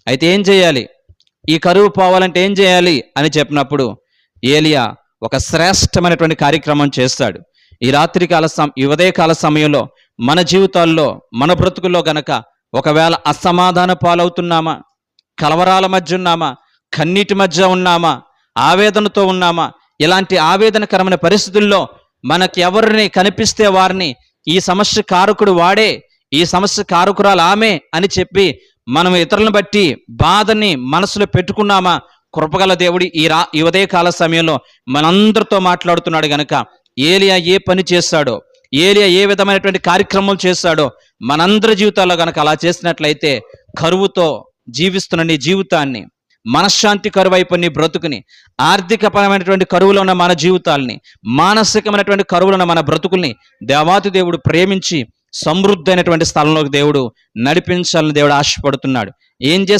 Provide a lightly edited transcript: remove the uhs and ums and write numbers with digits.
అయితే ఏం చేయాలి, ఈ కరువు పోవాలంటే ఏం చేయాలి అని చెప్పినప్పుడు ఏలియా ఒక శ్రేష్టమైనటువంటి కార్యక్రమం చేస్తాడు. ఈ ఉదయకాల సమయంలో మన జీవితాల్లో, మన బ్రతుకుల్లో గనక ఒకవేళ అసమాధాన పాలవుతున్నామా, కలవరాల మధ్య ఉన్నామా, కన్నీటి మధ్య ఉన్నామా, ఆవేదనతో ఉన్నామా, ఇలాంటి ఆవేదనకరమైన పరిస్థితుల్లో మనకి ఎవరిని కనిపిస్తే వారిని ఈ సమస్య కారకుడు వాడే, ఈ సమస్య కారకురాలు ఆమె అని చెప్పి మనం ఇతరులను బట్టి బాధని మనసులో పెట్టుకున్నామా, కృపగల దేవుడి ఈ ఉదయకాల సమయంలో మనందరితో మాట్లాడుతున్నాడు గనక ఏలియా ఏ పని చేస్తాడో, ఏలియా ఏ విధమైనటువంటి కార్యక్రమాలు చేస్తాడో మనందరి జీవితాల్లో గనక అలా చేసినట్లయితే కరువుతో జీవిస్తున్న నీ జీవితాన్ని, మనశ్శాంతి కరువైపు నీ బ్రతుకుని, ఆర్థికపరమైనటువంటి కరువులో ఉన్న మన జీవితాలని, మానసికమైనటువంటి కరువులో ఉన్న మన బ్రతుకుల్ని దేవాతి దేవుడు ప్రేమించి సమృద్ధి అయినటువంటి స్థలంలోకి దేవుడు నడిపించాలని దేవుడు ఆశపడుతున్నాడు. ఏం చేస్తే